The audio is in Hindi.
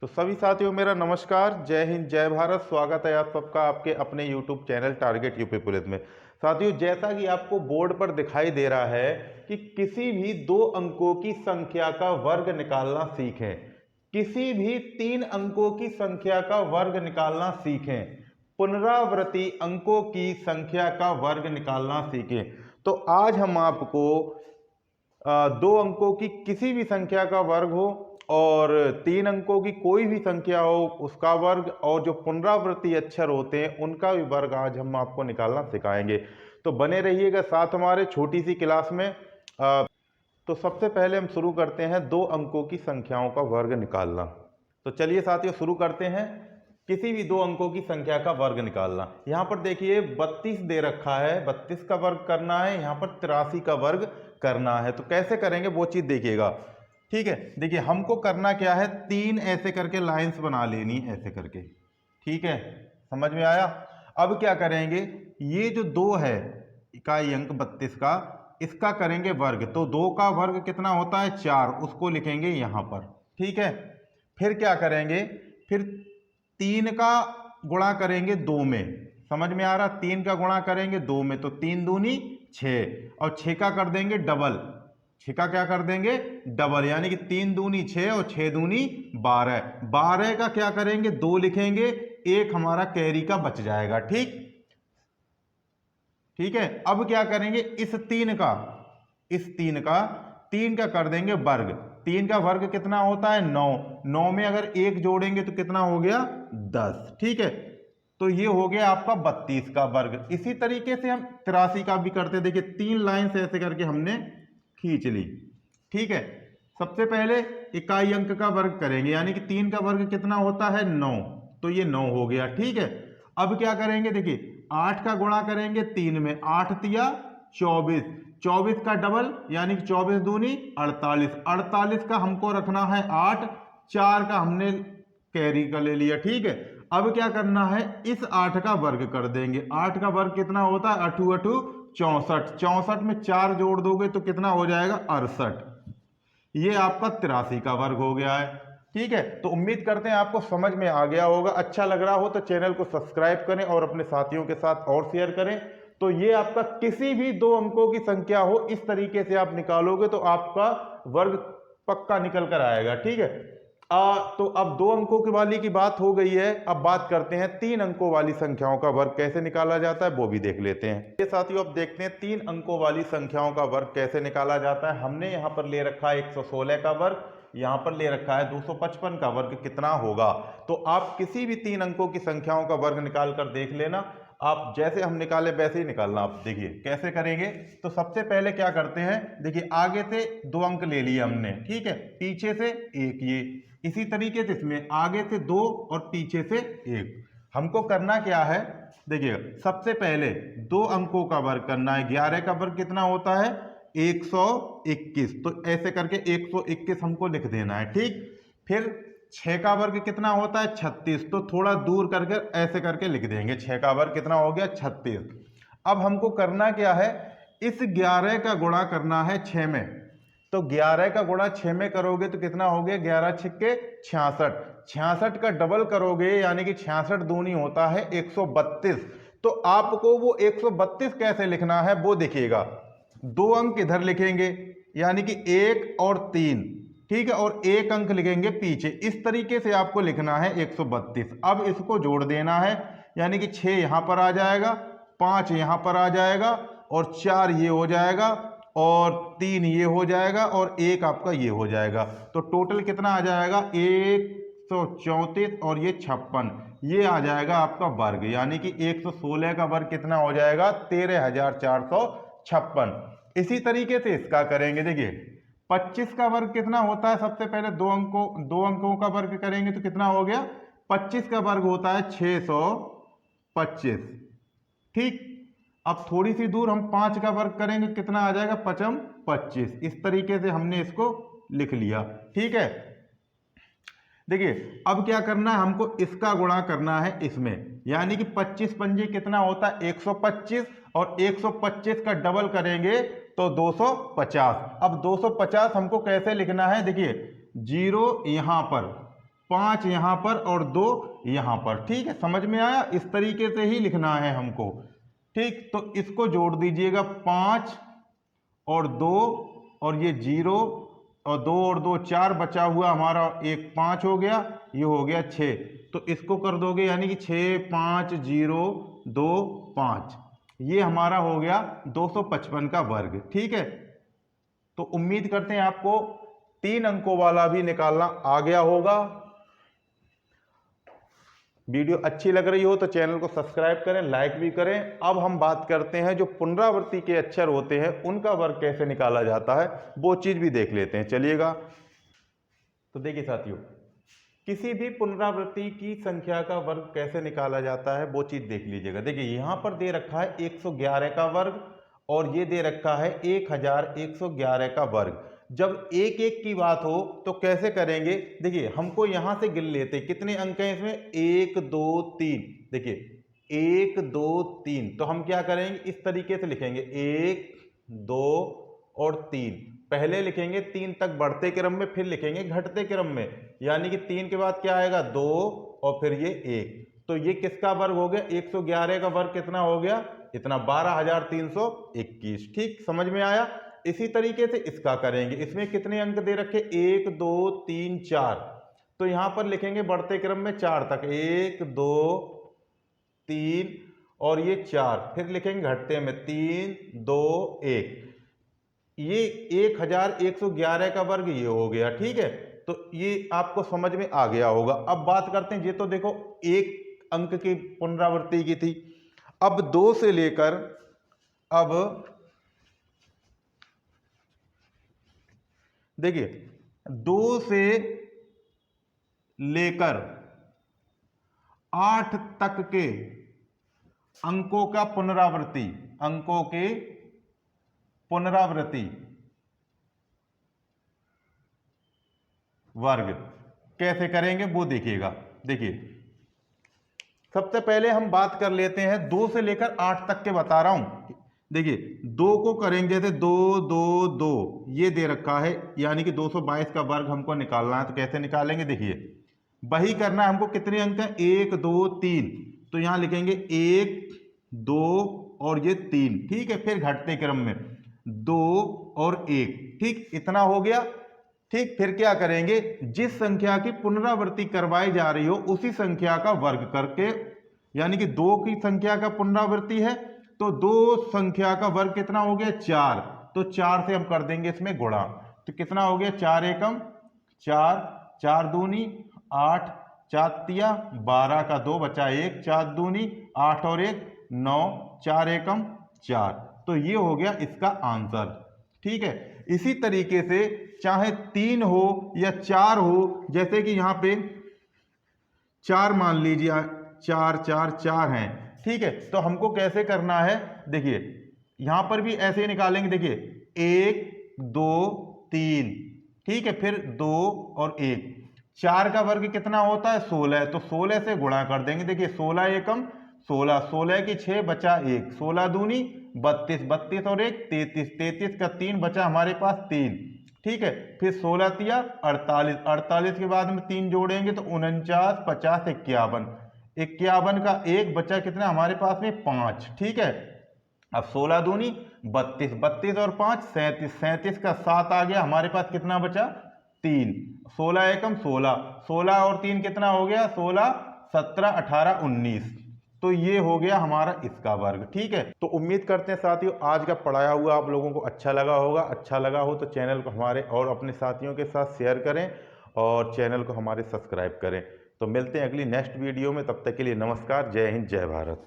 तो सभी साथियों मेरा नमस्कार, जय हिंद, जय भारत। स्वागत है आप सबका आपके अपने YouTube channel target UP police में। साथियों, जैसा कि आपको बोर्ड पर दिखाई दे रहा है कि किसी भी 2 अंकों की संख्या का वर्ग निकालना सीखें। किसी भी 3 अंकों की संख्या का वर्ग निकालना सीखें। पुनरावृत्ति अंकों की संख्या का वर्ग निकालना सीखें। तो आज हम आपको 2 अंकों की किसी भी संख्या का वर्ग हो और 3 अंकों की कोई भी संख्या हो उसका वर्ग, और जो पुनरावृत्ति अक्षर होते हैं उनका भी वर्ग आज हम आपको निकालना सिखाएंगे। तो बने रहिएगा साथ हमारे छोटी सी क्लास में। तो सबसे पहले हम शुरू करते हैं 2 अंकों की संख्याओं का वर्ग निकालना। तो चलिए साथियों शुरू करते हैं। किसी भी 2 अंकों की संख्या का वर्ग निकालना। यहाँ पर देखिए 32 दे रखा है, 32 का वर्ग करना है, यहाँ पर 83 का वर्ग करना है। तो कैसे करेंगे वो चीज देखिएगा। ठीक है, देखिए हमको करना क्या है, 3 ऐसे करके लाइंस बना लेनी ऐसे करके। ठीक है, समझ में आया। अब क्या करेंगे, ये जो 2 है इकाई अंक 32 का, इसका करेंगे वर्ग। तो 2 का वर्ग कितना होता है 4, उसको लिखेंगे यहां पर। ठीक है, फिर क्या करेंगे, फिर 3 का गुणा करेंगे 2 में। समझ में आ रहा, 3 का गुणा करेंगे 2 में तो 3 दूनी 6, और 6 का कर देंगे डबल। 6 का क्या कर देंगे डबल, यानी कि 3 दूनी 6 और 6 दूनी 12। 12 का क्या करेंगे 2 लिखेंगे, एक हमारा कैरी का बच जाएगा। ठीक ठीक है, अब क्या करेंगे इस 3 का, इस 3 का कर देंगे वर्ग। 3 का वर्ग कितना होता है 9। 9 में अगर 1 जोड़ेंगे तो कितना हो गया 10। ठीक है, तो ये हो गया आपका 32 का वर्ग। इसी तरीके से हम 83 का भी करते। देखिए 3 लाइन से ऐसे करके हमने खींच ली। ठीक है, सबसे पहले इकाई अंक का वर्ग करेंगे, यानी कि 3 का वर्ग कितना होता है 9, तो ये 9 हो गया। ठीक है, अब क्या करेंगे, देखिए 8 का गुणा करेंगे 3 में, 8 तिया 24, 24 का डबल यानी कि 24 दूनी 48, 48 का हमको रखना है 8, 4 का हमने कैरी का ले लिया। ठीक है, अब क्या करना है, इस 8 का वर्ग कर देंगे। 8 का वर्ग कितना होता है 8 8 64, 64 में 4 जोड़ दोगे तो कितना हो जाएगा 68। ये आपका 83 का वर्ग हो गया है। ठीक है, तो उम्मीद करते हैं आपको समझ में आ गया होगा। अच्छा लग रहा हो तो चैनल को सब्सक्राइब करें और अपने साथियों के साथ और शेयर करें। तो ये आपका किसी भी 2 अंकों की संख्या हो, इस तरीके से आप निकालोगे तो आपका वर्ग पक्का निकल कर आएगा। ठीक है, तो अब 2 अंकों की वाली की बात हो गई है। अब बात करते हैं 3 अंकों वाली संख्याओं का वर्ग कैसे निकाला जाता है, वो भी देख लेते हैं। ये साथियों अब देखते हैं 3 अंकों वाली संख्याओं का वर्ग कैसे निकाला जाता है। हमने यहाँ पर ले रखा है 116 का वर्ग, यहाँ पर ले रखा है 255 का वर्ग कितना होगा। तो आप किसी भी 3 अंकों की संख्याओं का वर्ग निकाल कर देख लेना। आप जैसे हम निकाले वैसे ही निकालना। आप देखिए कैसे करेंगे। तो सबसे पहले क्या करते हैं, देखिए आगे से 2 अंक ले लिए हमने। ठीक है, पीछे से 1, ये इसी तरीके से इसमें आगे से 2 और पीछे से 1। हमको करना क्या है, देखिएगा सबसे पहले 2 अंकों का वर्ग करना है। 11 का वर्ग कितना होता है 121, तो ऐसे करके 121 हमको लिख देना है। ठीक, फिर 6 का वर्ग कितना होता है 36, तो थोड़ा दूर करके ऐसे करके लिख देंगे। 6 का वर्ग कितना हो गया 36। अब हमको करना क्या है, इस 11 का गुणा करना है 6 में। तो 11 का गुणा 6 में करोगे तो कितना हो गया 11 छिक्के 66, 66 का डबल करोगे यानी कि 66 दूनी होता है 132। तो आपको वो 132 कैसे लिखना है वो देखिएगा। 2 अंक इधर लिखेंगे यानी कि 1 और 3। ठीक है, और 1 अंक लिखेंगे पीछे। इस तरीके से आपको लिखना है 132। अब इसको जोड़ देना है, यानी कि 6 यहां पर आ जाएगा, 5 यहां पर आ जाएगा, और 4 ये हो जाएगा, और 3 ये हो जाएगा, और 1 आपका ये हो जाएगा। तो टोटल कितना आ जाएगा 134 और ये 56, ये आ जाएगा आपका वर्ग। यानी कि 116 का वर्ग कितना हो जाएगा 13,456। इसी तरीके से इसका करेंगे। देखिए 25 का वर्ग कितना होता है, सबसे पहले 2 अंकों का वर्ग करेंगे तो कितना हो गया 25 का वर्ग होता है 625। ठीक, अब थोड़ी सी दूर हम 5 का वर्ग करेंगे, कितना आ जाएगा 5 25। इस तरीके से हमने इसको लिख लिया। ठीक है, देखिए अब क्या करना है, हमको इसका गुणा करना है इसमें, यानी कि 25 पंजे कितना होता है 125, और 125 का डबल करेंगे तो 250। अब 250 हमको कैसे लिखना है, देखिए 0 यहां पर, 5 यहाँ पर और 2 यहाँ पर। ठीक है, समझ में आया? इस तरीके से ही लिखना है हमको। ठीक, तो इसको जोड़ दीजिएगा 5 और 2 और ये 0 और 2 और 2 4 बचा हुआ हमारा, एक 5 हो गया, ये हो गया 6। तो इसको कर दोगे यानी कि 6 5 0 2 5, ये हमारा हो गया 255 का वर्ग। ठीक है, तो उम्मीद करते हैं आपको 3 अंकों वाला भी निकालना आ गया होगा। वीडियो अच्छी लग रही हो तो चैनल को सब्सक्राइब करें, लाइक भी करें। अब हम बात करते हैं जो पुनरावृत्ति के अक्षर होते हैं उनका वर्ग कैसे निकाला जाता है, वो चीज भी देख लेते हैं। चलिएगा, तो देखिए साथियों, किसी भी पुनरावृत्ति की संख्या का वर्ग कैसे निकाला जाता है वो चीज देख लीजिएगा। देखिए यहां पर दे रखा है 111 का वर्ग और ये दे रखा है 1111 का वर्ग। जब एक एक की बात हो तो कैसे करेंगे? देखिए हमको यहां से गिन लेते, कितने अंक हैं इसमें? 1 2 3। देखिए 1 2 3, तो हम क्या करेंगे? इस तरीके से लिखेंगे 1 2 और 3। पहले लिखेंगे 3 तक बढ़ते क्रम में, फिर लिखेंगे घटते क्रम में, यानी कि 3 के बाद क्या आएगा? 2 और फिर ये 1। तो ये किसका वर्ग हो गया? 111 का वर्ग कितना हो गया? इतना 12321। ठीक, समझ में आया? इसी तरीके से इसका करेंगे। इसमें कितने अंक दे रखे? 1 2 3 4। तो यहां पर लिखेंगे बढ़ते क्रम में 4 तक, 1 2 3 और ये 4। फिर लिखेंगे घटते में 3 2 1। ये 1111 का वर्ग ये हो गया। ठीक है, तो ये आपको समझ में आ गया होगा। अब बात करते हैं, ये तो देखो एक अंक की पुनरावृत्ति की थी। अब 2 से लेकर, अब देखिए 2 से लेकर 8 तक के अंकों का पुनरावृत्ति, अंकों के पुनरावृत्ति वर्ग कैसे करेंगे वो देखिएगा। देखिए सबसे पहले हम बात कर लेते हैं 2 से लेकर 8 तक के बता रहा हूं। देखिए 2 को करेंगे जैसे 2 2 2, ये दे रखा है, यानी कि 222 का वर्ग हमको निकालना है। तो कैसे निकालेंगे? देखिए वही करना है हमको। कितने अंक हैं? 1 2 3। तो यहां लिखेंगे 1 2 और ये 3। ठीक है, फिर घटते क्रम में 2 और 1। ठीक, इतना हो गया। ठीक, फिर क्या करेंगे? जिस संख्या की पुनरावृत्ति करवाई जा रही हो उसी संख्या का वर्ग करके, यानी कि 2 की संख्या का पुनरावृत्ति है तो 2 संख्या का वर्ग कितना हो गया? 4। तो 4 से हम कर देंगे इसमें गुणा। तो कितना हो गया? 4 एकम 4, 4 दूनी 8, 4 तिया 12 का 2 बचा 1, 4 दूनी 8 और 1 9, 4 एकम 4। तो ये हो गया इसका आंसर। ठीक है, इसी तरीके से चाहे 3 हो या 4 हो, जैसे कि यहां पे 4 मान लीजिए, 4 4 4 हैं। ठीक है, तो हमको कैसे करना है? देखिए यहां पर भी ऐसे ही निकालेंगे। देखिए 1 2 3। ठीक है, फिर 2 और 1। 4 का वर्ग कितना होता है? 16। तो 16 से गुणा कर देंगे। देखिए 16 एकम 16, 16 की 6 बचा 1, 16 दूनी 32, 32 और 1 33, 33 का 3 बचा हमारे पास 3। ठीक है, फिर 16 तिया 48, 48 के बाद में 3 जोड़ेंगे तो 49 50 51, 51 का 1 बचा कितना हमारे पास में? 5। ठीक है, अब 16 दूनी 32, 32 और 5 37, 37 का 7 आ गया हमारे पास, कितना बचा? 3। 16 एकम 16, 16 और 3 कितना हो गया? 16 17 18 19। तो ये हो गया हमारा इसका वर्ग। ठीक है, तो उम्मीद करते हैं साथियों आज का पढ़ाया हुआ आप लोगों को अच्छा लगा होगा। अच्छा लगा हो तो चैनल को हमारे और अपने साथियों के साथ शेयर करें और चैनल को हमारे सब्सक्राइब करें। तो मिलते हैं अगली नेक्स्ट वीडियो में, तब तक के लिए नमस्कार, जय हिंद, जय भारत।